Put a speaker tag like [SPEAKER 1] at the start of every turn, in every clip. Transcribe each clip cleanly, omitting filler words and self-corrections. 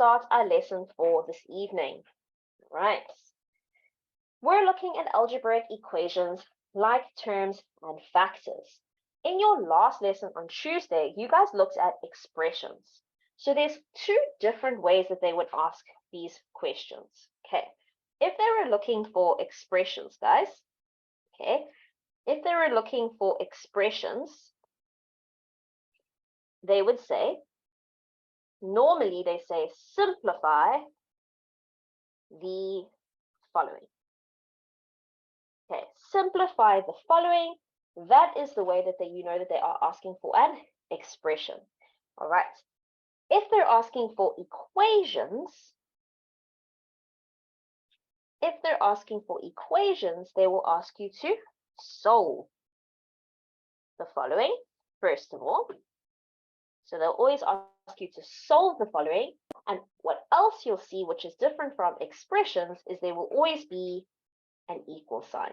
[SPEAKER 1] start our lesson for this evening. Right. We're looking at algebraic equations like terms and factors. In your last lesson on Tuesday, you guys looked at expressions. So there's two different ways that they would ask these questions. Okay. If they were looking for expressions, guys, okay, if they were looking for expressions, they would say, normally they say simplify the following. Okay, simplify the following. That is the way that you know that they are asking for an expression. All right. If they're asking for equations, they will ask you to solve the following, first of all. So they'll always ask you to solve the following. And what else you'll see, which is different from expressions, is there will always be an equal sign.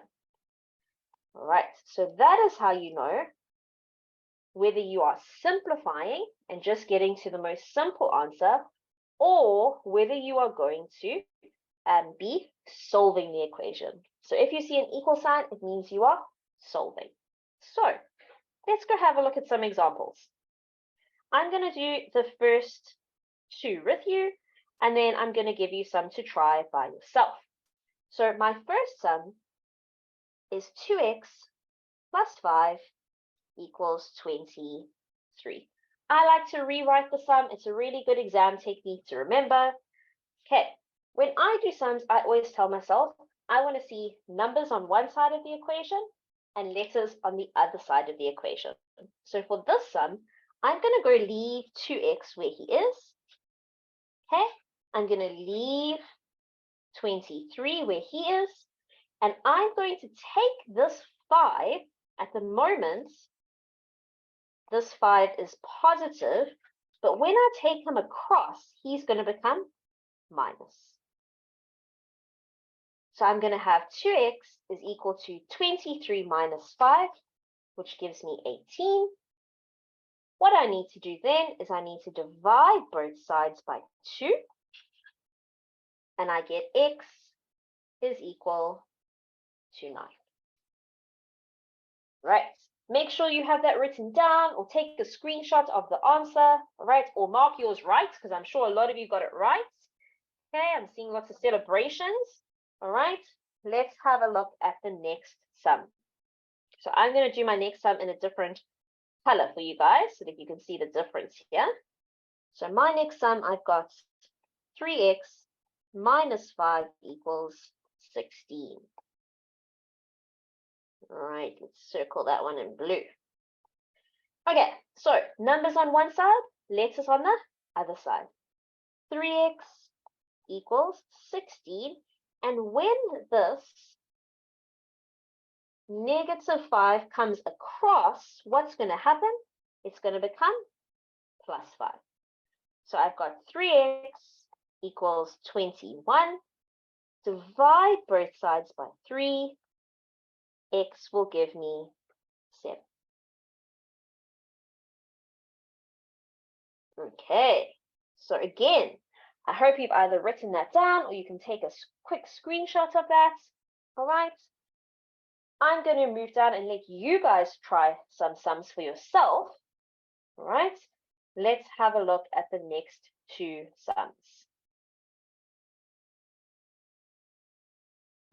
[SPEAKER 1] All right, so that is how you know whether you are simplifying and just getting to the most simple answer, or whether you are going to be solving the equation. So if you see an equal sign, it means you are solving. So let's go have a look at some examples. I'm going to do the first two with you, and then I'm going to give you some to try by yourself. So my first sum is 2x plus 5 equals 23. I like to rewrite the sum. It's a really good exam technique to remember. Okay, when I do sums, I always tell myself I want to see numbers on one side of the equation and letters on the other side of the equation. So for this sum, I'm going to go leave 2x where he is. Okay, I'm going to leave 23 where he is. And I'm going to take this 5. At the moment, this 5 is positive. But when I take him across, he's going to become minus. So I'm going to have 2x is equal to 23 minus 5, which gives me 18. What I need to do then is I need to divide both sides by 2. And I get x is equal to 9. Right. Make sure you have that written down or take a screenshot of the answer, all right, or mark yours right, because I'm sure a lot of you got it right. Okay, I'm seeing lots of celebrations. All right, let's have a look at the next sum. So I'm going to do my next sum in a different color for you guys so that you can see the difference here. So my next sum, I've got 3x minus 5 equals 16. All right, let's circle that one in blue. Okay, so numbers on one side, letters on the other side. 3x equals 16. And when this -5 comes across, what's going to happen? It's going to become plus 5. So I've got 3x equals 21. Divide both sides by 3. X will give me 7. Okay, so again, I hope you've either written that down or you can take a quick screenshot of that. All right, I'm going to move down and let you guys try some sums for yourself. All right, let's have a look at the next two sums.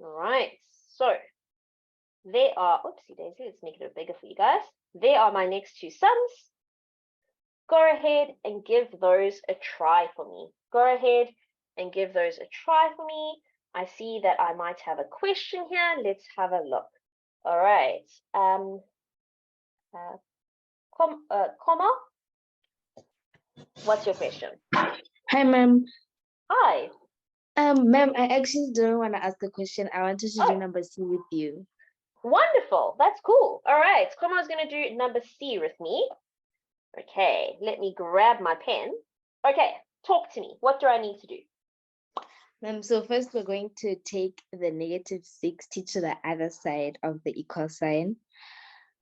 [SPEAKER 1] All right, so there are, oopsie daisy, let's make it a bit bigger for you guys. There are my next two sums. Go ahead and give those a try for me. Go ahead and give those a try for me. I see that I might have a question here. Let's have a look. All right. Comma, what's your question?
[SPEAKER 2] Hi, ma'am.
[SPEAKER 1] Hi.
[SPEAKER 2] Ma'am, I actually don't want to ask a question. I wanted to do number C with you.
[SPEAKER 1] Wonderful. That's cool. All right. Comma is going to do number C with me. Okay, let me grab my pen. Okay, talk to me. What do I need to do?
[SPEAKER 2] So first we're going to take the -60 to the other side of the equal sign.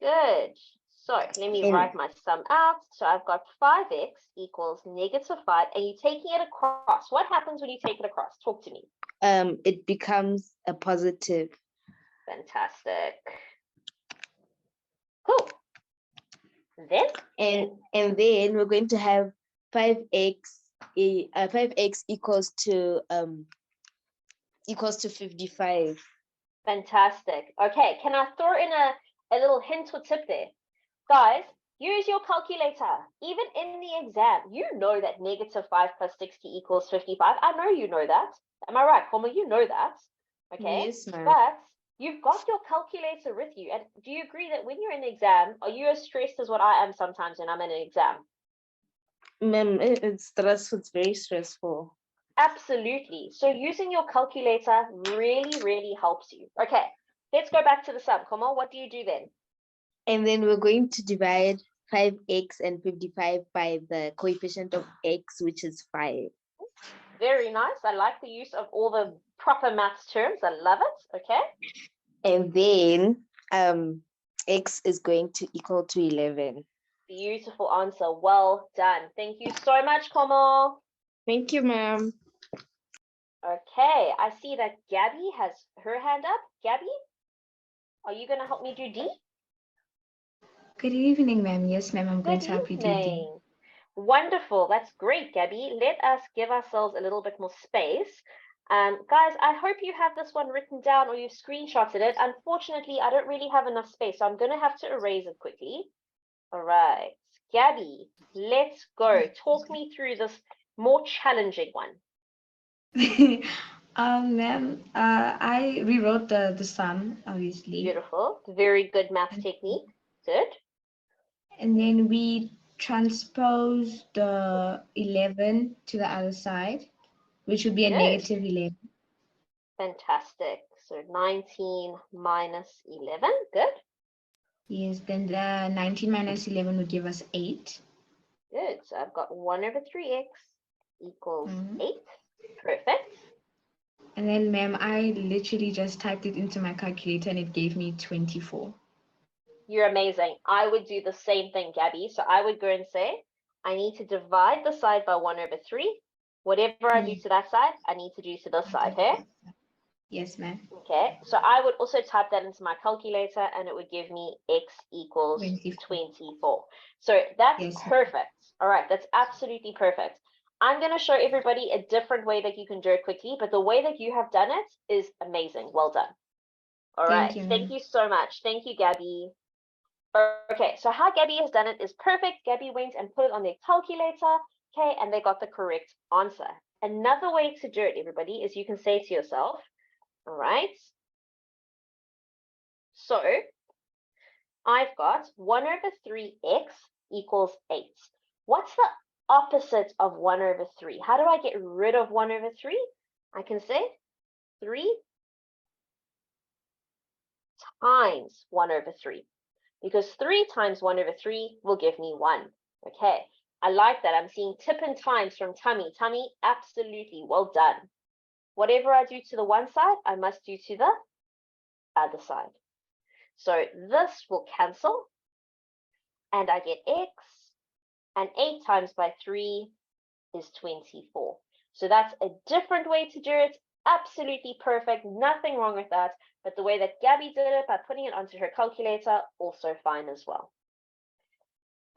[SPEAKER 1] Good. So let me
[SPEAKER 2] And-
[SPEAKER 1] write my sum out. So I've got 5x equals -5, and you're taking it across. What happens when you take it across? Talk to me.
[SPEAKER 2] It becomes a positive.
[SPEAKER 1] Fantastic. Cool. Then?
[SPEAKER 2] And then we're going to have 5x 5x equals to 55.
[SPEAKER 1] Fantastic. Okay, can I throw in a little hint or tip there? Guys, use your calculator. Even in the exam, you know that -5 plus 60 equals 55. I know you know that. Am I right, Homer? You know that. Okay.
[SPEAKER 2] Yes, ma'am.
[SPEAKER 1] But you've got your calculator with you. And do you agree that when you're in an exam, are you as stressed as what I am sometimes when I'm in an exam?
[SPEAKER 2] Ma'am, it's stressful. It's very stressful.
[SPEAKER 1] Absolutely. So using your calculator really, really helps you. Okay, let's go back to the sum. Come on, what do you do then?
[SPEAKER 2] And then we're going to divide 5x and 55 by the coefficient of x, which is 5.
[SPEAKER 1] Very nice. I like the use of all the proper maths terms. I love it. Okay.
[SPEAKER 2] And then x is going to equal to 11.
[SPEAKER 1] Beautiful answer. Well done. Thank you so much, Como.
[SPEAKER 2] Thank you, ma'am.
[SPEAKER 1] Okay, I see that Gabby has her hand up. Gabby, are you going to help me do D?
[SPEAKER 3] Good evening, ma'am. Yes, ma'am, I'm going
[SPEAKER 1] Good
[SPEAKER 3] to help you do D.
[SPEAKER 1] evening. Wonderful. That's great, Gabby. Let us give ourselves a little bit more space. Guys, I hope you have this one written down or you've screenshotted it. Unfortunately, I don't really have enough space, so I'm going to have to erase it quickly. All right. Gabby, let's go. Talk me through this more challenging one.
[SPEAKER 3] Ma'am, I rewrote the sum, obviously.
[SPEAKER 1] Beautiful. Very good math technique. Good.
[SPEAKER 3] And then we transpose the 11 to the other side, which would be a
[SPEAKER 1] Good.
[SPEAKER 3] negative 11.
[SPEAKER 1] Fantastic. So 19 minus 11. Good.
[SPEAKER 3] Yes, then the 19 minus 11 would give us 8.
[SPEAKER 1] Good. So I've got 1 over 3x equals
[SPEAKER 3] Mhm.
[SPEAKER 1] 8. Perfect.
[SPEAKER 3] And then, ma'am, I literally just typed it into my calculator and it gave me 24.
[SPEAKER 1] You're amazing. I would do the same thing, Gabby. So I would go and say, I need to divide the side by 1 over 3. Whatever I do to that side, I need to do to this side, hey?
[SPEAKER 3] Yes, ma'am.
[SPEAKER 1] Okay, so I would also type that into my calculator and it would give me x equals 24. So that's
[SPEAKER 3] Yes, ma'am.
[SPEAKER 1] perfect. All right, that's absolutely perfect. I'm going to show everybody a different way that you can do it quickly, but the way that you have done it is amazing. Well done. All right, thank you so much. Thank you, Gabby. Okay, so how Gabby has done it is perfect. Gabby went and put it on their calculator, okay, and they got the correct answer. Another way to do it, everybody, is you can say to yourself, all right, so I've got 1 over 3x equals 8. What's the opposite of 1 over 3? How do I get rid of 1 over 3? I can say 3 times 1 over 3, because 3 times 1 over 3 will give me 1. Okay, I like that. I'm seeing tip and times from Tummy. Tummy, absolutely, well done. Whatever I do to the one side, I must do to the other side. So this will cancel, and I get x, and 8 times by 3 is 24. So that's a different way to do it. Absolutely perfect, nothing wrong with that. But the way that Gabby did it by putting it onto her calculator, also fine as well.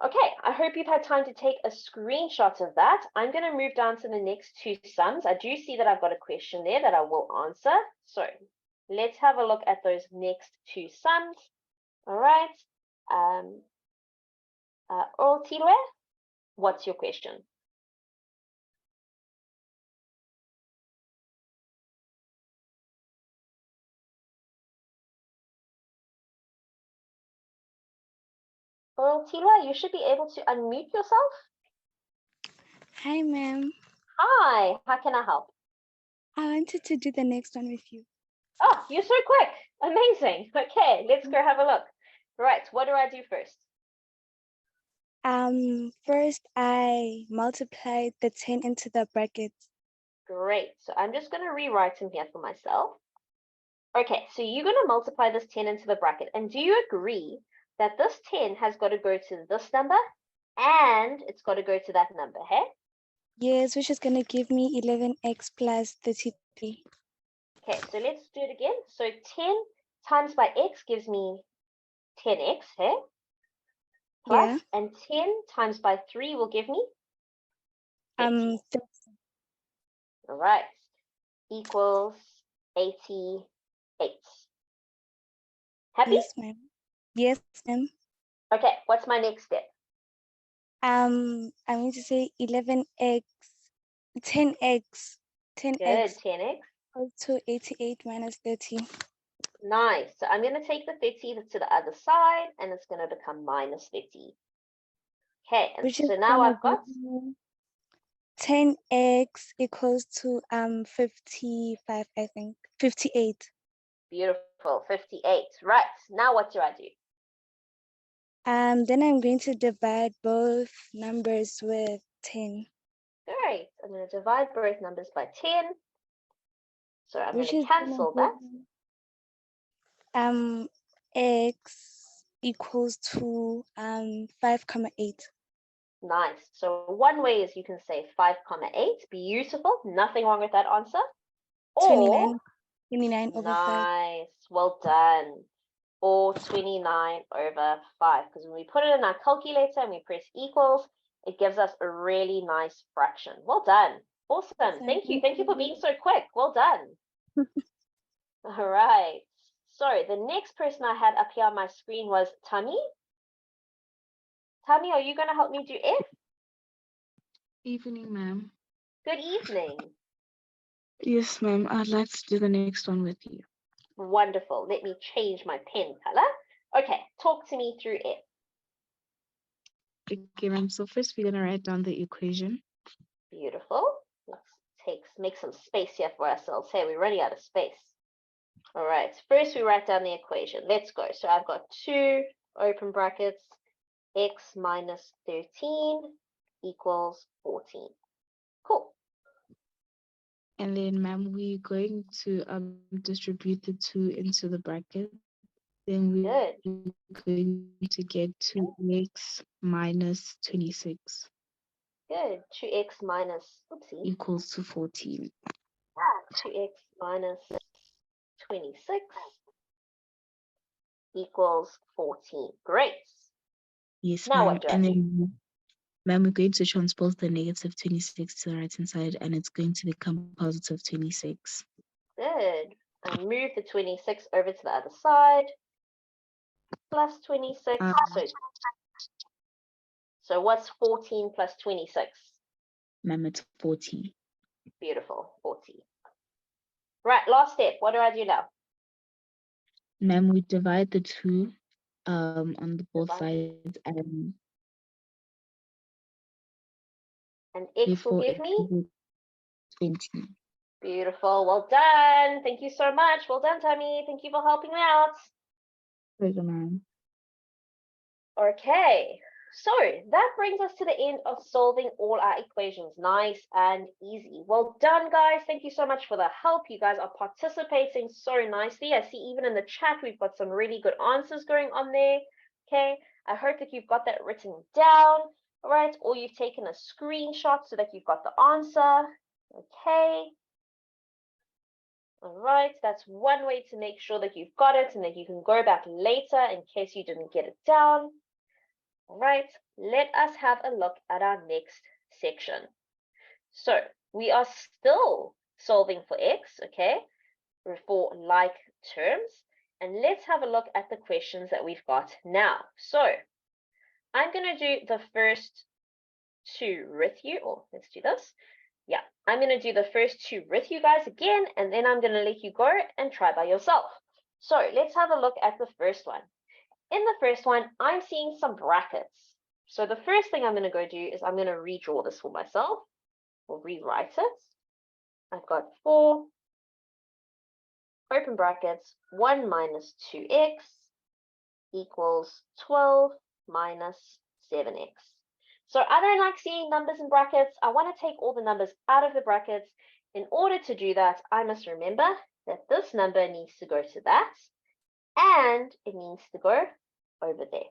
[SPEAKER 1] Okay, I hope you've had time to take a screenshot of that. I'm going to move down to the next two sums. I do see that I've got a question there that I will answer. So let's have a look at those next two sums. All right. Tilwe, what's your question? Tilwe, you should be able to unmute yourself.
[SPEAKER 4] Hi, ma'am.
[SPEAKER 1] Hi, how can I help?
[SPEAKER 4] I wanted to do the next one with you.
[SPEAKER 1] Oh, you're so quick. Amazing. Okay, let's go have a look. Right, what do I do first?
[SPEAKER 4] First I multiplied the 10 into the brackets.
[SPEAKER 1] Great. So I'm just going to rewrite them here for myself. Okay, so you're going to multiply this 10 into the bracket. And do you agree that this 10 has got to go to this number and it's got to go to that number, hey?
[SPEAKER 4] Yes, which is going to give me 11x plus 33.
[SPEAKER 1] Okay, so let's do it again. So 10 times by x gives me 10x, hey? Plus,
[SPEAKER 4] Yeah.
[SPEAKER 1] and 10 times by 3 will give me 30. All right, equals 88. Happy?
[SPEAKER 4] Yes, ma'am. Yes, ma'am.
[SPEAKER 1] Okay, what's my next step?
[SPEAKER 4] I'm going to say 11x, 10x,
[SPEAKER 1] Good,
[SPEAKER 4] 10x
[SPEAKER 1] 10x.
[SPEAKER 4] equals to 88 minus 30.
[SPEAKER 1] Nice. So I'm going to take the 30 to the other side, and it's going to become minus 30. Okay, and
[SPEAKER 4] Which is
[SPEAKER 1] so now
[SPEAKER 4] gonna
[SPEAKER 1] I've got
[SPEAKER 4] be 10x equals to 55, I think. 58.
[SPEAKER 1] beautiful 58. Right, now what do I do?
[SPEAKER 4] Then I'm going to divide both numbers with 10.
[SPEAKER 1] Great. I'm going to divide both numbers by 10. So I'm going
[SPEAKER 4] Which
[SPEAKER 1] to
[SPEAKER 4] is
[SPEAKER 1] cancel that.
[SPEAKER 4] X equals to 5,8.
[SPEAKER 1] Nice. So one way is you can say 5,8. Beautiful. Nothing wrong with that answer. Or
[SPEAKER 4] 29 over 5.
[SPEAKER 1] nice. Well done. Or 29 over 5. Because when we put it in our calculator and we press equals, it gives us a really nice fraction. Well done. Awesome. Thank you. Thank you for being so quick. Well done. All right. So the next person I had up here on my screen was Tammy. Tammy, are you going to help me do F?
[SPEAKER 5] Evening, ma'am.
[SPEAKER 1] Good evening.
[SPEAKER 5] Yes, ma'am. I'd like to do the next one with you.
[SPEAKER 1] Wonderful. Let me change my pen color. Okay, talk to me through F.
[SPEAKER 5] Okay, ma'am. So first we're gonna write down the equation.
[SPEAKER 1] Beautiful. Let's make some space here for ourselves. Hey, we're running out of space. All right, first we write down the equation. Let's go. So I've got 2 open brackets, x minus 13 equals 14. Cool.
[SPEAKER 5] And then, ma'am, we're going to distribute the 2 into the bracket. Then we're going to get 2x minus 26
[SPEAKER 1] Good. 2x minus, oopsie,
[SPEAKER 5] equals to 14.
[SPEAKER 1] 2x minus 26 equals 14. Great.
[SPEAKER 5] Yes,
[SPEAKER 1] Now
[SPEAKER 5] ma'am.
[SPEAKER 1] what do I
[SPEAKER 5] And
[SPEAKER 1] do?
[SPEAKER 5] then, ma'am, we're going to transpose the negative 26 to the right-hand side, and it's going to become positive 26.
[SPEAKER 1] Good. I move the 26 over to the other side. Plus 26. So what's 14 plus 26?
[SPEAKER 5] Ma'am, it's 40.
[SPEAKER 1] Beautiful. 40. Right, last step. What do I do now?
[SPEAKER 5] Ma'am, we divide the 2 on the both
[SPEAKER 1] Divide.
[SPEAKER 5] sides, and
[SPEAKER 1] And x will
[SPEAKER 5] therefore
[SPEAKER 1] give
[SPEAKER 5] it
[SPEAKER 1] me?
[SPEAKER 5] will be 20.
[SPEAKER 1] Beautiful. Well done. Thank you so much. Well done, Tammy. Thank you for helping me out.
[SPEAKER 5] Pleasure, ma'am.
[SPEAKER 1] Okay. So that brings us to the end of solving all our equations. Nice and easy. Well done, guys. Thank you so much for the help. You guys are participating so nicely. I see even in the chat, we've got some really good answers going on there. Okay. I hope that you've got that written down. All right. Or you've taken a screenshot so that you've got the answer. Okay. All right. That's one way to make sure that you've got it and that you can go back later in case you didn't get it down. All right, let us have a look at our next section. So we are still solving for x, okay, for like terms. And let's have a look at the questions that we've got now. So I'm going to do the first 2 with you, or let's do this. Yeah, I'm going to do the first 2 with you guys again, and then I'm going to let you go and try by yourself. So let's have a look at the first one. In the first one, I'm seeing some brackets. So the first thing I'm going to go do is I'm going to redraw this for myself or rewrite it. I've got 4 open brackets, 1 minus 2x equals 12 minus 7x. So I don't like seeing numbers in brackets. I want to take all the numbers out of the brackets. In order to do that, I must remember that this number needs to go to that, and it needs to go over there.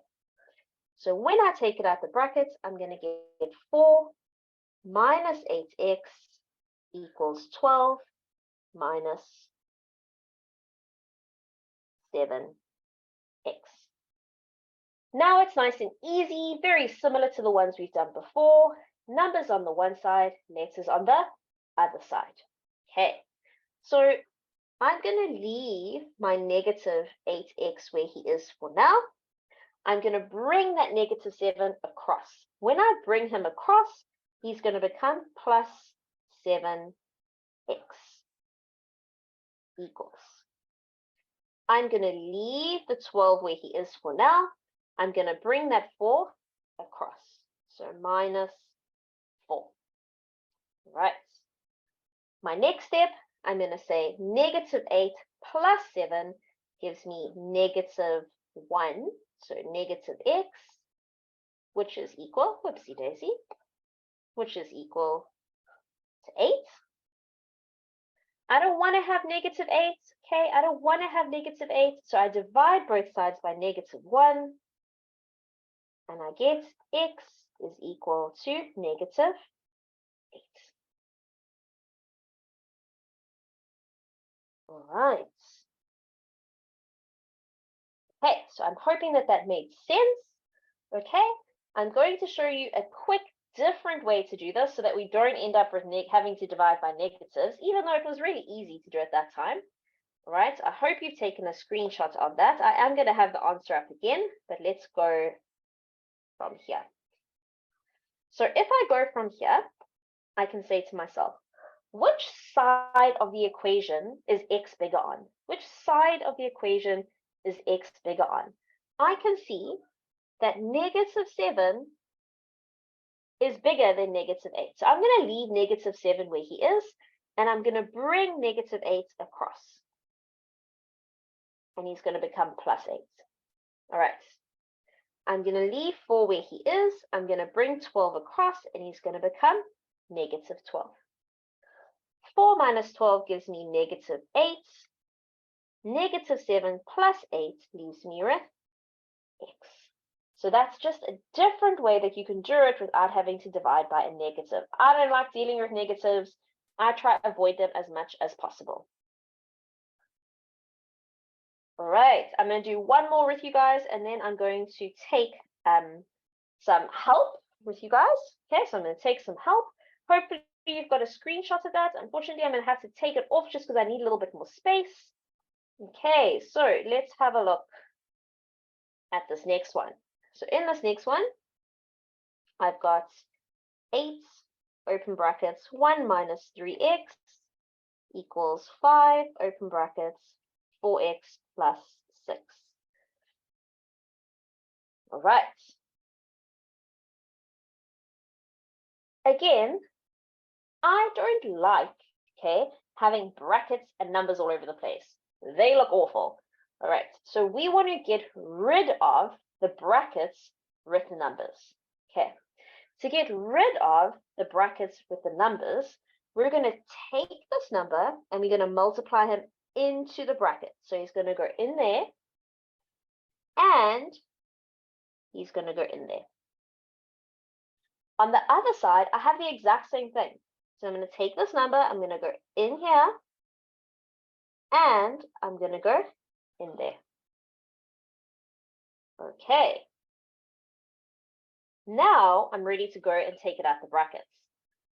[SPEAKER 1] So when I take it out the brackets, I'm going to get 4 minus 8x equals 12 minus 7x. Now it's nice and easy, very similar to the ones we've done before. Numbers on the one side, letters on the other side. Okay, so I'm going to leave my negative 8x where he is for now. I'm going to bring that negative 7 across. When I bring him across, he's going to become plus 7x equals. I'm going to leave the 12 where he is for now. I'm going to bring that 4 across. So minus 4. Right. My next step, I'm going to say negative 8 plus 7 gives me negative 1. So negative x, which is equal, whoopsie daisy, which is equal to 8. I don't want to have negative 8, okay? I don't want to have negative 8, so I divide both sides by negative 1, and I get x is equal to negative 8. All right. Okay, so I'm hoping that that made sense. Okay, I'm going to show you a quick different way to do this so that we don't end up with having to divide by negatives, even though it was really easy to do at that time. All right, I hope you've taken a screenshot of that. I am going to have the answer up again, but let's go from here. So if I go from here, I can say to myself, which side of the equation is x bigger on? Which side of the equation is x bigger on? I can see that negative 7 is bigger than negative 8. So I'm going to leave negative 7 where he is, and I'm going to bring negative 8 across. And he's going to become plus 8. All right. I'm going to leave 4 where he is. I'm going to bring 12 across, and he's going to become negative 12. 4 minus 12 gives me negative 8. Negative 7 plus 8 leaves me with x. So that's just a different way that you can do it without having to divide by a negative. I don't like dealing with negatives. I try to avoid them as much as possible. All right, I'm going to do one more with you guys, and then I'm going to take some help with you guys. Okay, so I'm going to take some help. Hopefully you've got a screenshot of that. Unfortunately, I'm going to have to take it off just because I need a little bit more space. Okay, so let's have a look at this next one. So in this next one, I've got 8, open brackets, 1 minus 3x equals 5, open brackets, 4x plus 6. All right. Again, I don't like, okay, having brackets and numbers all over the place. They look awful. All right, so we want to get rid of the brackets with the numbers. Okay, to get rid of the brackets with the numbers, we're going to take this number and we're going to multiply him into the bracket. So he's going to go in there and he's going to go in there. On the other side, I have the exact same thing. So I'm going to take this number, I'm going to go in here and I'm going to go in there. Okay. Now I'm ready to go and take it out the brackets.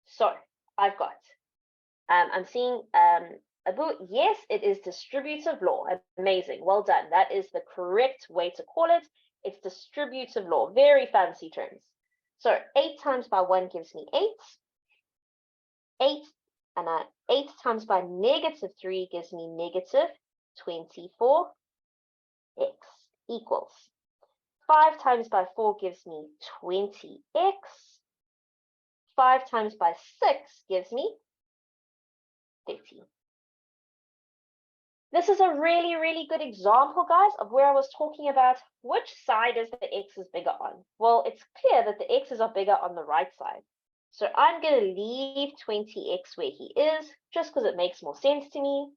[SPEAKER 1] So I've got, I'm seeing Abu, yes, it is distributive law. Amazing, well done. That is the correct way to call it. It's distributive law, very fancy terms. So 8 times by 1 gives me 8. 8 and 8 times by negative 3 gives me negative 24x equals 5 times by 4 gives me 20x. 5 times by 6 gives me 30. This is a really, really good example, guys, of where I was talking about which side is the x's bigger on. Well, it's clear that the x's are bigger on the right side. So I'm going to leave 20x where he is, just because it makes more sense to me.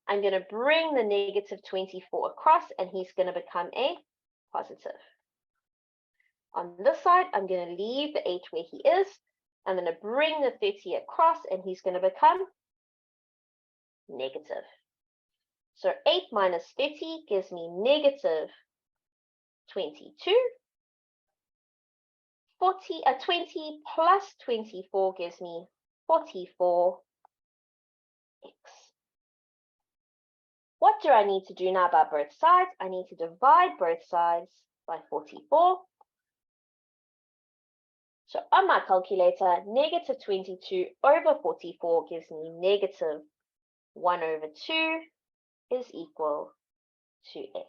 [SPEAKER 1] I'm going to bring the negative 24 across, and he's going to become a positive. On this side, I'm going to leave the 8 where he is. I'm going to bring the 30 across, and he's going to become negative. So 8 minus 30 gives me negative 22. 20 plus 24 gives me 44x. What do I need to do now by both sides? I need to divide both sides by 44. So on my calculator, negative 22 over 44 gives me negative 1 over 2 is equal to x.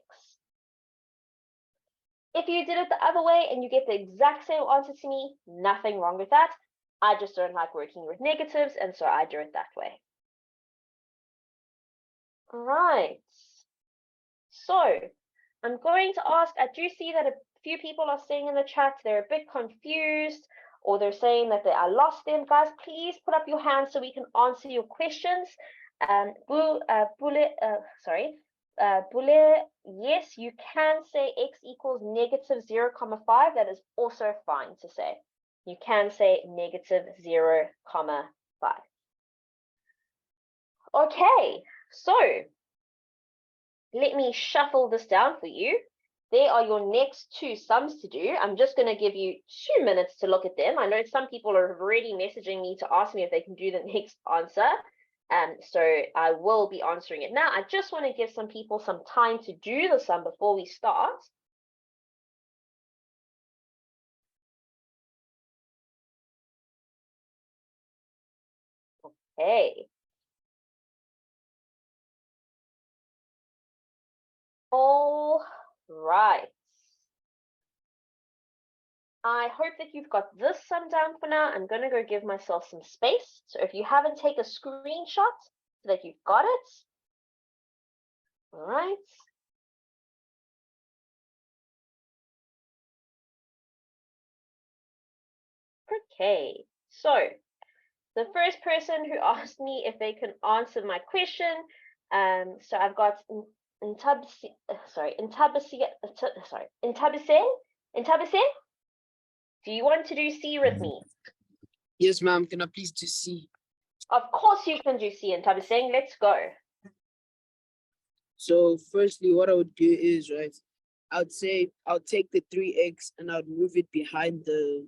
[SPEAKER 1] If you did it the other way and you get the exact same answer to me, nothing wrong with that. I just don't like working with negatives, and so I do it that way. All right. So I'm going to ask, I do see that a few people are saying in the chat they're a bit confused, or they're saying that I lost them. Guys, please put up your hands so we can answer your questions. Bule, yes, you can say x equals negative 0,5. That is also fine to say. You can say negative 0,5. Okay, so let me shuffle this down for you. There are your next two sums to do. I'm just going to give you 2 minutes to look at them. I know some people are already messaging me to ask me if they can do the next answer. So I will be answering it now. I just want to give some people some time to do the sum before we start. Okay. All right. I hope that you've got this sum down for now. I'm going to go give myself some space. So if you haven't, take a screenshot so that you've got it. All right. Okay, so the first person who asked me if they can answer my question, so I've got Intabise. Do you want to do C with me?
[SPEAKER 6] Yes, ma'am. Can I please do C?
[SPEAKER 1] Of course you can do C, Intabise. Let's go.
[SPEAKER 6] So firstly, what I would do is, right, I'd say I'll take the 3x and I'd move it behind the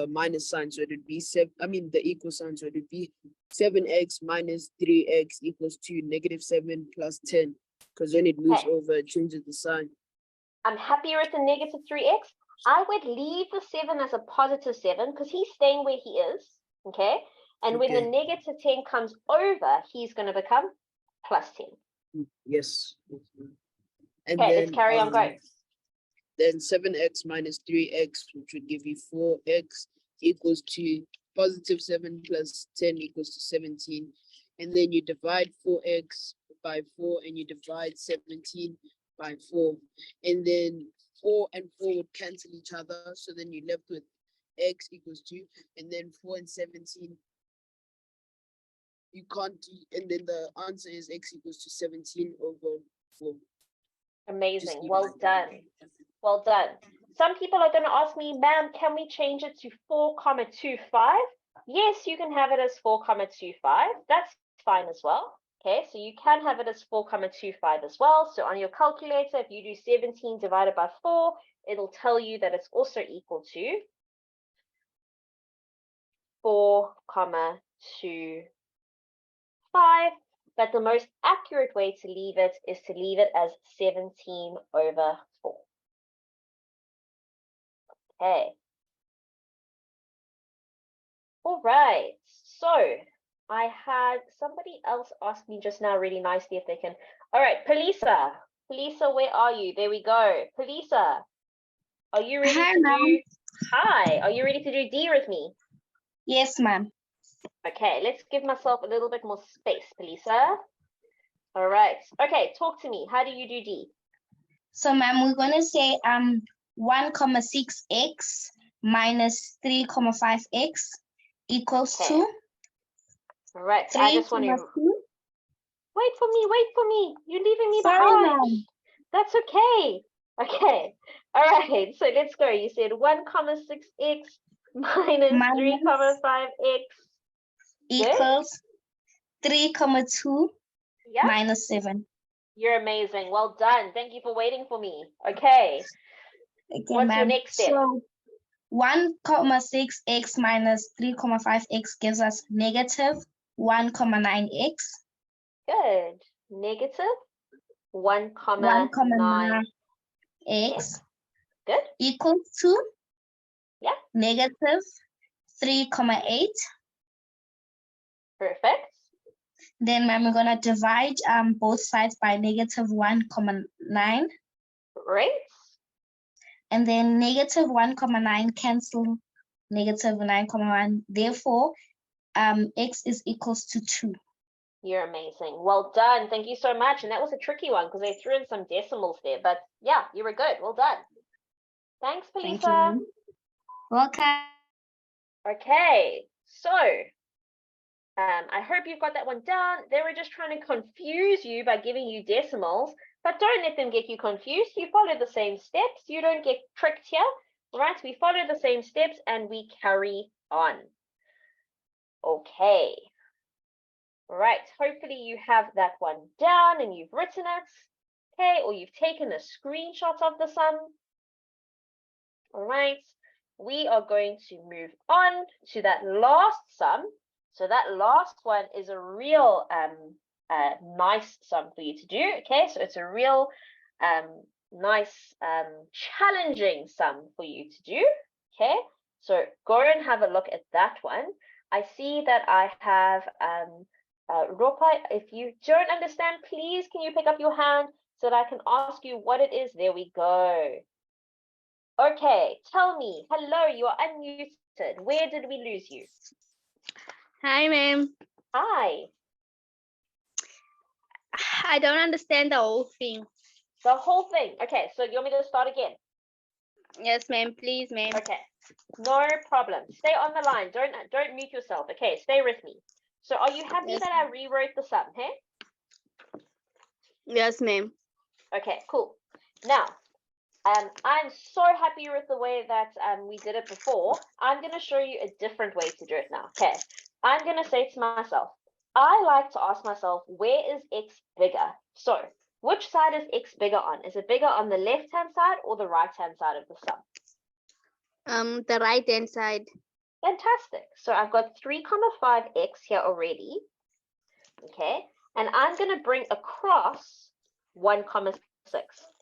[SPEAKER 6] minus sign, so it would be the equal sign, so it would be 7x minus 3x equals to negative 7 plus 10, because when it moves over, it changes the sign.
[SPEAKER 1] I'm happy with the negative 3x. I would leave the 7 as a positive 7 because he's staying where he is, okay? And when the negative 10 comes over, he's going to become plus 10.
[SPEAKER 6] Yes. And
[SPEAKER 1] okay,
[SPEAKER 6] then,
[SPEAKER 1] let's carry on going.
[SPEAKER 6] Then 7x minus 3x, which would give you 4x, equals to positive 7 plus 10 equals to 17. And then you divide 4x by 4 and you divide 17 by 4. And then 4 and 4 would cancel each other. So then you're left with x equals 2. And then 4 and 17, you can't do, and then the answer is x equals to 17 over 4.
[SPEAKER 1] Amazing. Well done. Well done. Some people are going to ask me, ma'am, can we change it to 4,25? Yes, you can have it as 4,25. That's fine as well. Okay, so you can have it as 4,25 as well. So on your calculator, if you do 17 divided by 4, it'll tell you that it's also equal to 4,25. But the most accurate way to leave it is to leave it as 17 over 4. Okay. All right. So I had somebody else ask me just now really nicely if they can. All right, Pelisa. Pelisa, where are you? There we go. Pelisa, are you ready to do? Hi, are you ready to do D with me?
[SPEAKER 3] Yes, ma'am.
[SPEAKER 1] Okay, let's give myself a little bit more space, Pelisa. All right. Okay, talk to me. How do you do D?
[SPEAKER 3] So, ma'am, we're gonna say 1,6x minus 3,5x equals to.
[SPEAKER 1] All right. I just want to wait for me. You're leaving me
[SPEAKER 3] Sorry,
[SPEAKER 1] behind.
[SPEAKER 3] ma'am.
[SPEAKER 1] That's okay. Okay. All right. So let's go. You said 1,6x minus 3,5x.
[SPEAKER 2] equals 3,2
[SPEAKER 1] Yeah.
[SPEAKER 2] minus 7.
[SPEAKER 1] You're amazing. Well done. Thank you for waiting for me. Okay.
[SPEAKER 2] Okay,
[SPEAKER 1] What's your
[SPEAKER 2] ma'am.
[SPEAKER 1] next step?
[SPEAKER 2] So 1,6x minus 3,5x gives us negative 1,9x.
[SPEAKER 1] Good. Negative 1,9.
[SPEAKER 2] 1,9x
[SPEAKER 1] Good.
[SPEAKER 2] equals to
[SPEAKER 1] Yeah.
[SPEAKER 2] negative 3,8.
[SPEAKER 1] Perfect.
[SPEAKER 2] Then ma'am, we're gonna divide both sides by negative 1,9.
[SPEAKER 1] Great.
[SPEAKER 2] And then negative 1,9 cancel negative 9,1. Therefore, x is equals to 2.
[SPEAKER 1] You're amazing. Well done. Thank you so much. And that was a tricky one because they threw in some decimals there. But yeah, you were good. Well done. Thanks,
[SPEAKER 2] Thank
[SPEAKER 1] Pelisa.
[SPEAKER 2] you, ma'am. Welcome.
[SPEAKER 1] Okay, so I hope you've got that one down. They were just trying to confuse you by giving you decimals, but don't let them get you confused. You follow the same steps. You don't get tricked here, right? We follow the same steps and we carry on. Okay. Right, hopefully you have that one down and you've written it, okay, or you've taken a screenshot of the sum. All right, we are going to move on to that last sum. So that last one is a real nice sum for you to do, okay? So it's a real nice challenging sum for you to do, okay? So go and have a look at that one. I see that I have Ropa, if you don't understand, please can you pick up your hand so that I can ask you what it is? There we go. Okay, tell me. Hello, you are unmuted. Where did we lose you?
[SPEAKER 7] Hi, ma'am.
[SPEAKER 1] Hi.
[SPEAKER 7] I don't understand the whole thing.
[SPEAKER 1] The whole thing. Okay, so you want me to start again?
[SPEAKER 7] Yes, ma'am. Please, ma'am.
[SPEAKER 1] Okay, no problem. Stay on the line. Don't mute yourself. Okay, stay with me. So are you happy
[SPEAKER 7] Yes,
[SPEAKER 1] that I rewrote the sum, hey?
[SPEAKER 7] Yes, ma'am.
[SPEAKER 1] Okay, cool. Now, I'm so happy with the way that we did it before. I'm going to show you a different way to do it now. Okay, I'm going to say to myself, I like to ask myself, where is x bigger? So, which side is x bigger on? Is it bigger on the left-hand side or the right-hand side of the sum?
[SPEAKER 7] The right-hand side.
[SPEAKER 1] Fantastic. So I've got 3,5x here already. Okay, and I'm going to bring across 1,6.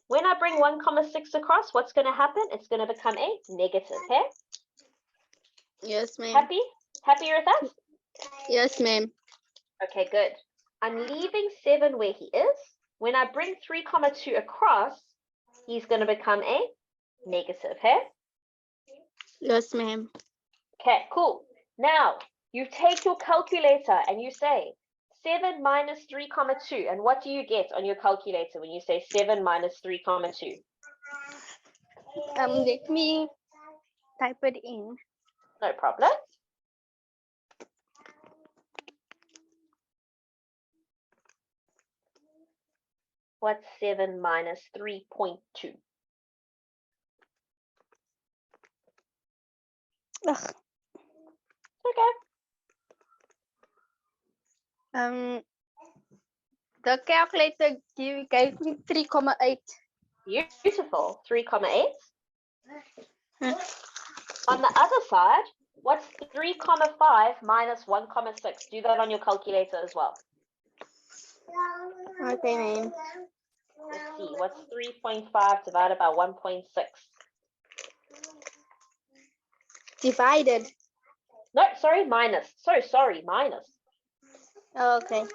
[SPEAKER 1] When I bring 1,6 across, what's going to happen? It's going to become a negative, okay?
[SPEAKER 7] Yes, ma'am.
[SPEAKER 1] Happy? Happier with that?
[SPEAKER 7] Yes, ma'am.
[SPEAKER 1] Okay, good. I'm leaving 7 where he is. When I bring 3,2 across, he's going to become a negative, okay?
[SPEAKER 7] Yes, ma'am.
[SPEAKER 1] Okay, cool. Now, you take your calculator and you say 7 minus 3,2. And what do you get on your calculator when you say 7 minus 3,2?
[SPEAKER 7] Let me type it in.
[SPEAKER 1] No problem. What's 7 minus 3.2?
[SPEAKER 7] Ugh.
[SPEAKER 1] Okay.
[SPEAKER 7] The calculator gave me 3,8.
[SPEAKER 1] Beautiful. 3,8. On the other side, what's 3,5 minus 1,6? Do that on your calculator as well.
[SPEAKER 7] Okay, ma'am.
[SPEAKER 1] Let's see. What's 3.5 divided by 1.6?
[SPEAKER 7] Divided.
[SPEAKER 1] No, sorry, minus. So sorry, minus.
[SPEAKER 7] Okay.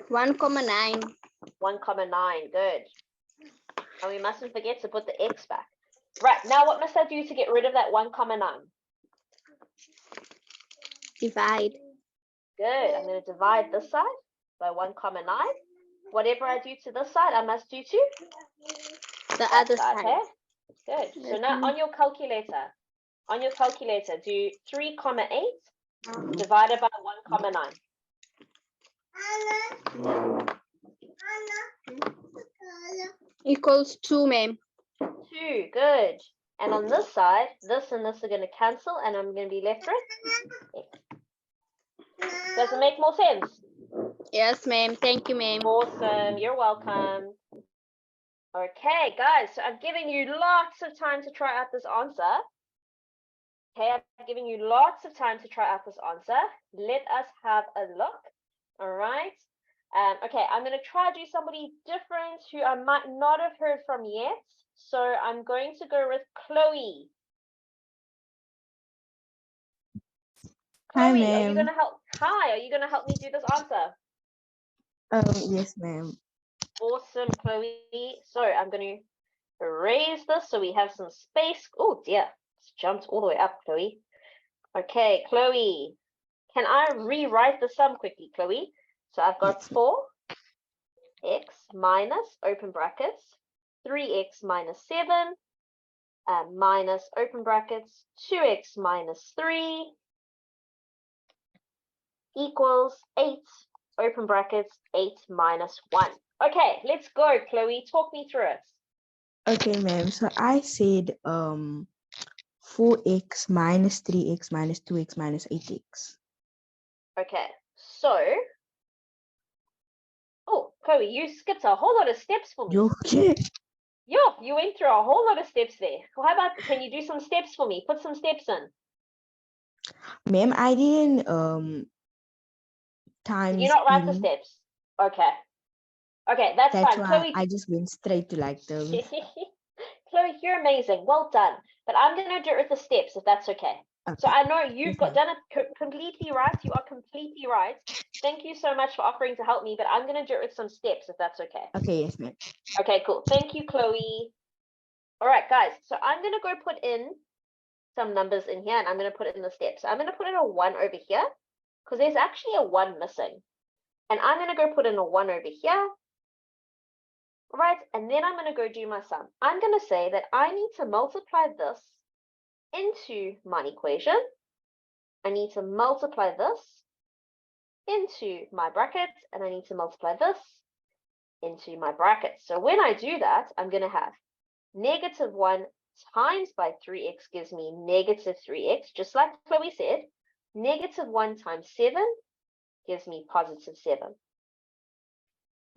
[SPEAKER 7] 1,9.
[SPEAKER 1] 1,9. Good. And we mustn't forget to put the x back. Right, now what must I do to get rid of that 1,9?
[SPEAKER 7] Divide.
[SPEAKER 1] Good. I'm going to divide this side by 1,9. Whatever I do to this side, I must do to
[SPEAKER 7] The other side.
[SPEAKER 1] Okay? Good. So now on your calculator, do 3,8 divided by 1,9.
[SPEAKER 7] Equals 2, ma'am.
[SPEAKER 1] 2, good. And on this side, this and this are going to cancel, and I'm going to be left with X. Does it make more sense?
[SPEAKER 7] Yes, ma'am. Thank you, ma'am.
[SPEAKER 1] Awesome, you're welcome. Okay, guys, so I've given you lots of time to try out this answer. Okay, I've given you lots of time to try out this answer. Let us have a look. All right. Okay, I'm going to try to do somebody different who I might not have heard from yet. So I'm going to go with Chloe.
[SPEAKER 2] Hi,
[SPEAKER 1] Chloe, are you going
[SPEAKER 2] ma'am.
[SPEAKER 1] to help? Hi, are you going to help me do this answer?
[SPEAKER 2] Yes, ma'am.
[SPEAKER 1] Awesome, Chloe. So I'm going to erase this so we have some space. Oh dear, it's jumped all the way up, Chloe. Okay, Chloe, can I rewrite the sum quickly, Chloe? So I've got 4x minus, open brackets, 3x minus 7, minus, open brackets, 2x minus 3 equals 8, open brackets, 8 minus 1. Okay, let's go, Chloe. Talk me through it.
[SPEAKER 2] Okay, ma'am. So I said 4x minus 3x minus 2x minus 8x.
[SPEAKER 1] Okay, so, oh, Chloe, you skipped a whole lot of steps for me.
[SPEAKER 2] You okay?
[SPEAKER 1] Yeah, you went through a whole lot of steps there. Well, how about, can you do some steps for me? Put some steps in.
[SPEAKER 2] Ma'am, I didn't
[SPEAKER 1] Did
[SPEAKER 2] times
[SPEAKER 1] you not write the
[SPEAKER 2] in.
[SPEAKER 1] steps? Okay. Okay, that's
[SPEAKER 2] That's
[SPEAKER 1] fine.
[SPEAKER 2] why
[SPEAKER 1] Chloe,
[SPEAKER 2] I just went straight to like those.
[SPEAKER 1] Chloe, you're amazing. Well done. But I'm going to do it with the steps, if that's okay. So I know you've
[SPEAKER 2] Yes,
[SPEAKER 1] done it completely right. You are completely right. Thank you so much for offering to help me, but I'm going to do it with some steps, if that's okay.
[SPEAKER 2] Okay, yes, ma'am.
[SPEAKER 1] Okay, cool. Thank you, Chloe. All right, guys. So I'm going to go put in some numbers in here, and I'm going to put in the steps. So I'm going to put in a 1 over here, because there's actually a 1 missing. And I'm going to go put in a 1 over here. All right, and then I'm going to go do my sum. I'm going to say that I need to multiply this into my equation. I need to multiply this into my brackets, and I need to multiply this into my brackets. So when I do that, I'm going to have negative 1 times by 3x gives me negative 3x, just like Chloe said. Negative 1 times 7 gives me positive 7.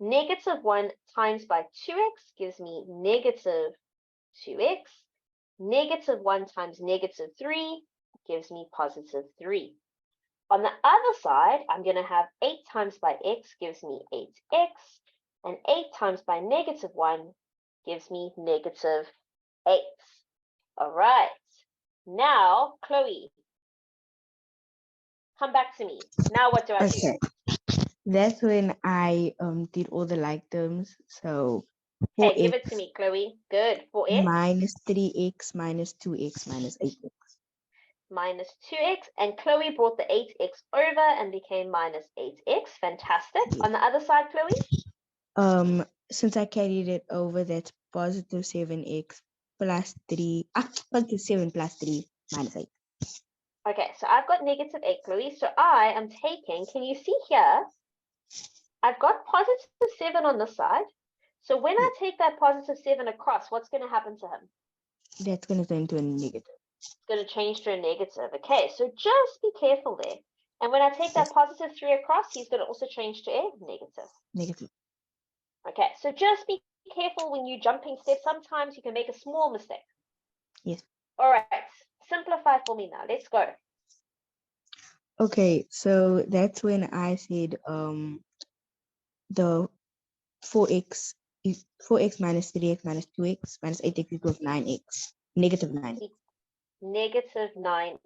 [SPEAKER 1] Negative 1 times by 2x gives me negative 2x. Negative 1 times negative 3 gives me positive 3. On the other side, I'm going to have 8 times by x gives me 8x, and 8 times by negative 1 gives me negative 8. All right. Now, Chloe, come back to me. Now what do I do?
[SPEAKER 2] Okay. That's when I did all the like terms. So
[SPEAKER 1] Okay, give
[SPEAKER 2] 4x
[SPEAKER 1] it to me, Chloe. Good. 4x
[SPEAKER 2] minus 3x minus 2x minus 8x.
[SPEAKER 1] minus 2x, and Chloe brought the 8x over and became minus 8x. Fantastic.
[SPEAKER 2] Yes.
[SPEAKER 1] On the other side, Chloe?
[SPEAKER 2] Since I carried it over, that's positive 7x plus 3. Positive 7 plus 3 minus 8.
[SPEAKER 1] Okay, so I've got negative 8, Chloe. So I am taking, can you see here? I've got positive 7 on this side. So when I take that positive 7 across, what's going to happen to him?
[SPEAKER 2] That's going to turn into a negative.
[SPEAKER 1] It's going to change to a negative. Okay, so just be careful there. And when I take that positive 3 across, he's going to also change to a negative.
[SPEAKER 2] Negative.
[SPEAKER 1] Okay, so just be careful when you're jumping steps. Sometimes you can make a small mistake.
[SPEAKER 2] Yes.
[SPEAKER 1] All right, simplify for me now. Let's go.
[SPEAKER 2] Okay, so that's when I said the 4x is 4x minus 3x minus 2x minus 8x equals 9x. Negative 9x.
[SPEAKER 1] Negative 9x.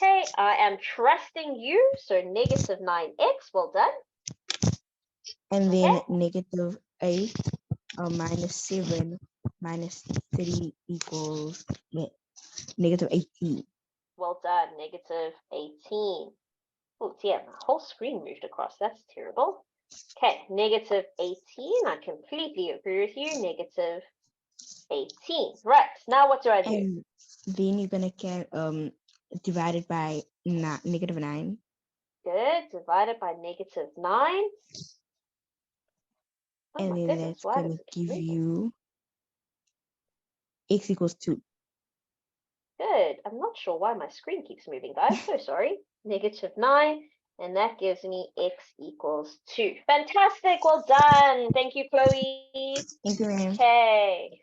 [SPEAKER 1] Okay, I am trusting you. So negative 9x, well done.
[SPEAKER 2] And then
[SPEAKER 1] Okay.
[SPEAKER 2] negative 8 minus 7 minus 3 equals negative 18.
[SPEAKER 1] Well done, negative 18. Oh dear, my whole screen moved across. That's terrible. Okay, negative 18. I completely agree with you. Negative 18. Right, now what do I do?
[SPEAKER 2] And then you're going to divide it by negative 9.
[SPEAKER 1] Good, divided by negative 9. Oh
[SPEAKER 8] and
[SPEAKER 1] my
[SPEAKER 8] then
[SPEAKER 1] goodness,
[SPEAKER 8] that's
[SPEAKER 1] why
[SPEAKER 8] gonna
[SPEAKER 1] does it keep
[SPEAKER 8] give
[SPEAKER 1] moving?
[SPEAKER 8] you x equals 2.
[SPEAKER 1] Good. I'm not sure why my screen keeps moving, guys. So sorry. -9, and that gives me x equals 2. Fantastic. Well done. Thank you, Chloe.
[SPEAKER 8] Thank you, ma'am.
[SPEAKER 1] Okay.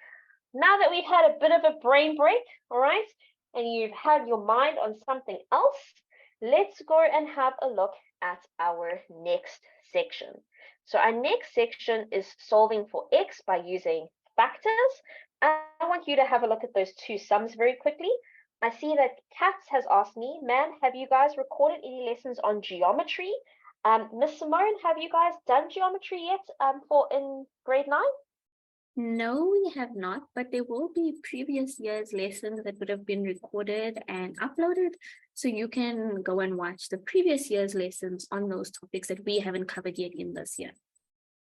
[SPEAKER 1] Now that we've had a bit of a brain break, all right, and you've had your mind on something else, let's go and have a look at our next section. So our next section is solving for x by using factors. I want you to have a look at those two sums very quickly. I see that Katz has asked me, ma'am, have you guys recorded any lessons on geometry? Miss Simone, have you guys done geometry yet in grade 9?
[SPEAKER 9] No, we have not, but there will be previous year's lessons that would have been recorded and uploaded. So you can go and watch the previous year's lessons on those topics that we haven't covered yet in this year.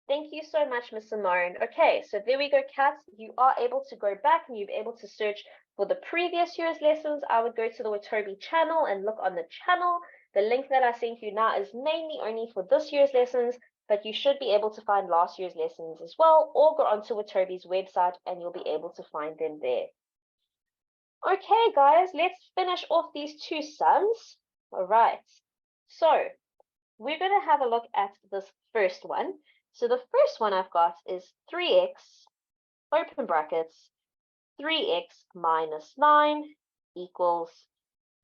[SPEAKER 1] Thank you so much, Miss Simone. Okay, so there we go, Kat. You are able to go back and you'll be able to search for the previous year's lessons. I would go to the Watobe channel and look on the channel. The link that I sent you now is mainly only for this year's lessons, but you should be able to find last year's lessons as well, or go onto Watobe's website and you'll be able to find them there. Okay, guys, let's finish off these two sums. All right, so we're going to have a look at this first one. So the first one I've got is 3x, open brackets, 3x minus 9 equals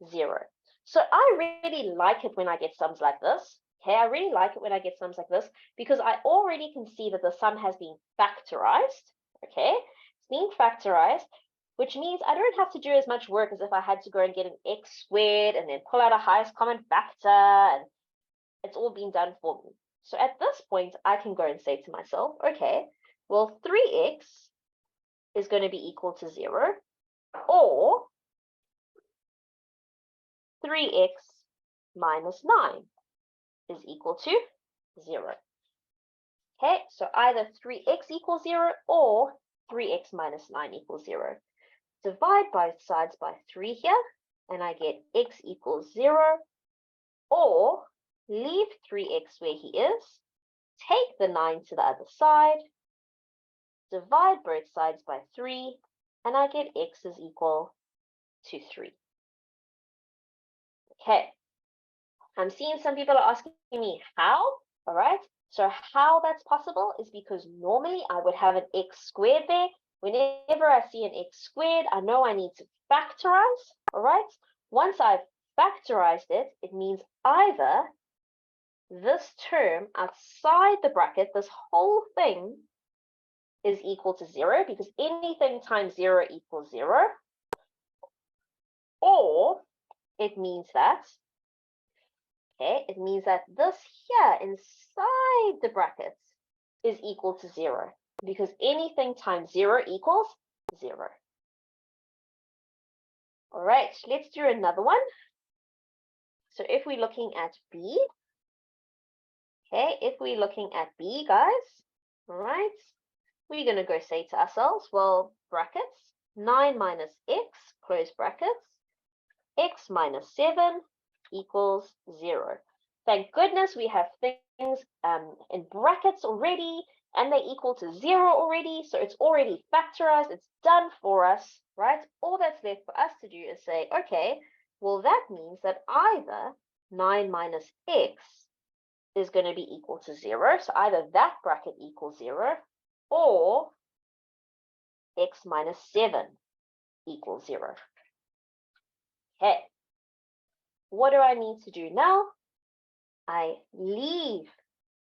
[SPEAKER 1] 0. So I really like it when I get sums like this. Okay, I really like it when I get sums like this because I already can see that the sum has been factorized. Okay, it's being factorized, which means I don't have to do as much work as if I had to go and get an x squared and then pull out a highest common factor, and it's all been done for me. So at this point, I can go and say to myself, okay, well, 3x is going to be equal to 0, or 3x minus 9 is equal to 0. Okay, so either 3x equals 0 or 3x minus 9 equals 0. Divide both sides by 3 here, and I get x equals 0, or leave 3x where he is, take the 9 to the other side, divide both sides by 3, and I get x is equal to 3. Okay, I'm seeing some people are asking me how, all right? So how that's possible is because normally I would have an x squared there. Whenever I see an x squared, I know I need to factorize, all right? Once I've factorized it, it means either this term outside the bracket, this whole thing is equal to 0 because anything times 0 equals 0, or it means that, okay, it means that this here inside the brackets is equal to 0 because anything times 0 equals 0. All right, let's do another one. So if we're looking at B, okay, if we're looking at B, guys, all right, we're going to go say to ourselves, well, brackets, 9 minus x, close brackets, x minus 7 equals 0. Thank goodness we have things in brackets already, and they equal to 0 already, so it's already factorized, it's done for us, right? All that's left for us to do is say, okay, well, that means that either 9 minus x is going to be equal to 0, so either that bracket equals 0, or x minus 7 equals 0. Okay, what do I need to do now? I leave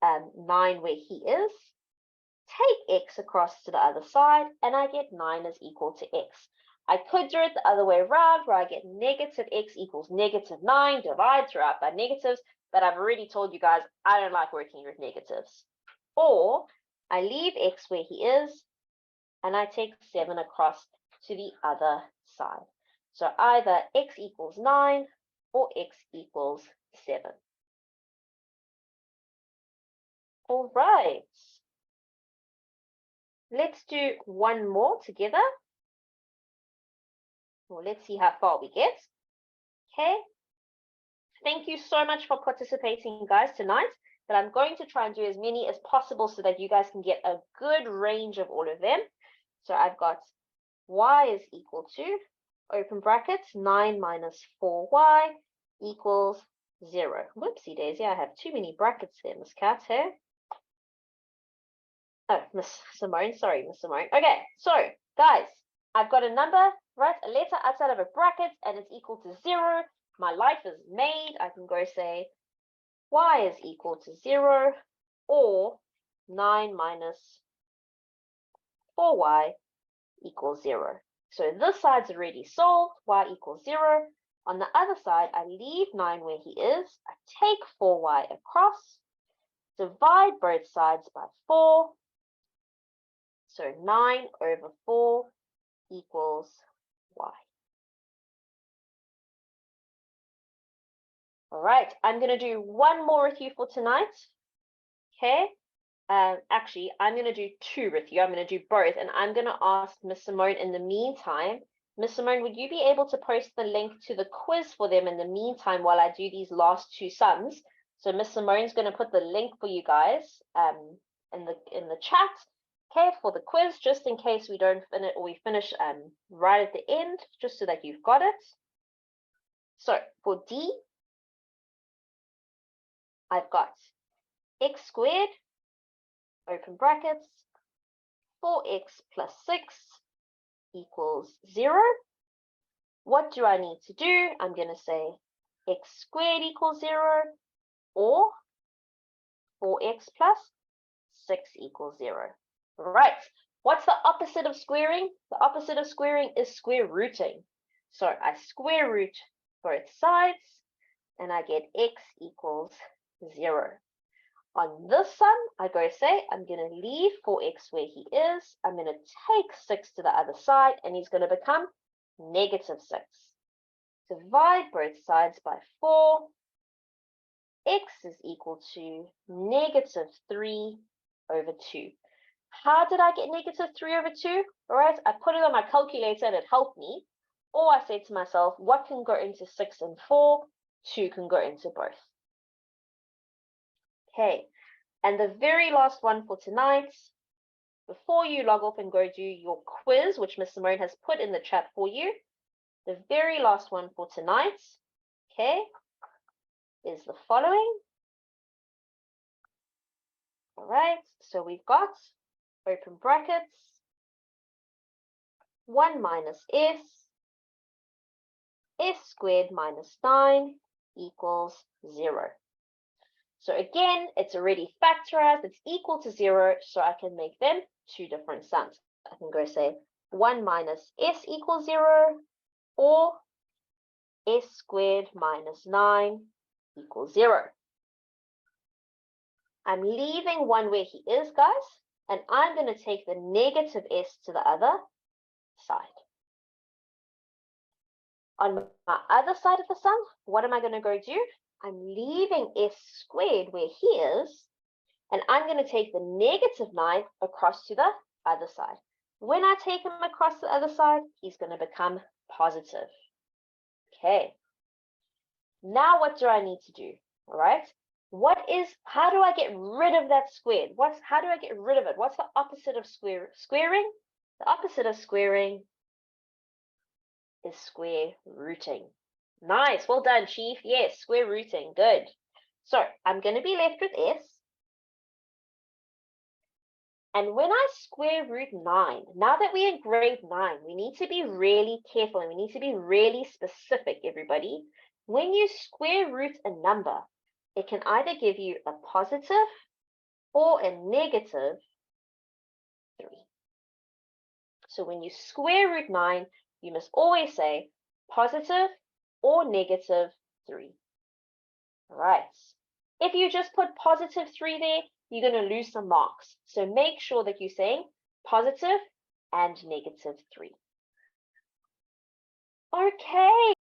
[SPEAKER 1] 9 where he is, take x across to the other side, and I get 9 is equal to x. I could do it the other way around, where I get negative x equals negative 9, divide throughout by negatives, but I've already told you guys I don't like working with negatives. Or I leave x where he is, and I take 7 across to the other side. So either x equals 9 or x equals 7. All right. Let's do one more together. Well, let's see how far we get. Okay. Thank you so much for participating, guys, tonight. but I'm going to try and do as many as possible so that you guys can get a good range of all of them. So I've got y is equal to, open brackets, 9 minus 4y equals 0. Whoopsie daisy, I have too many brackets there, Miss Cat, hey? Oh, Miss Simone, sorry, Miss Simone. Okay, so guys, I've got a number, right, a letter outside of a bracket, and it's equal to 0. My life is made. I can go say y is equal to 0, or 9 minus 4y equals 0. So this side's already solved, y equals 0. On the other side, I leave 9 where he is. I take 4y across, divide both sides by 4. So 9 over 4 equals y. All right, I'm going to do one more with you for tonight. Okay. Actually, I'm going to do two with you. I'm going to do both, and I'm going to ask Miss Simone in the meantime. Miss Simone, would you be able to post the link to the quiz for them in the meantime while I do these last two sums? So Miss Simone's going to put the link for you guys in the chat, okay, for the quiz, just in case we don't finish or we finish right at the end, just so that you've got it. So for D, I've got x squared, open brackets, 4x plus 6 equals 0. What do I need to do? I'm going to say x squared equals 0, or 4x plus 6 equals 0. Right. What's the opposite of squaring? The opposite of squaring is square rooting. So I square root both sides, and I get x equals 0. On this sum, I go say, I'm going to leave 4x where he is. I'm going to take 6 to the other side, and he's going to become negative 6. Divide both sides by 4. X is equal to negative 3 over 2. How did I get negative 3 over 2? All right, I put it on my calculator and it helped me. Or I say to myself, what can go into 6 and 4? 2 can go into both. Okay, and the very last one for tonight, before you log off and go do your quiz, which Miss Simone has put in the chat for you, the very last one for tonight, okay, is the following. All right, so we've got, open brackets, 1 minus s squared minus 9 equals 0. So again, it's already factorized, it's equal to 0, so I can make them two different sums. I can go say 1 minus s equals 0, or s squared minus 9 equals 0. I'm leaving 1 where he is, guys, and I'm going to take the negative s to the other side. On my other side of the sum, what am I going to go do? I'm leaving s squared where he is, and I'm going to take the negative 9 across to the other side. When I take him across the other side, he's going to become positive. Okay. Now what do I need to do? All right. How do I get rid of that squared? How do I get rid of it? What's the opposite of squaring? The opposite of squaring is square rooting. Nice, well done, Chief. Yes, square rooting, good. So I'm going to be left with s. And when I square root 9, now that we're in grade 9, we need to be really careful and we need to be really specific, everybody. When you square root a number, it can either give you a positive or a negative 3. So when you square root 9, you must always say positive or negative 3. All right. If you just put positive 3 there, you're going to lose some marks. So make sure that you're saying positive and negative 3. Okay,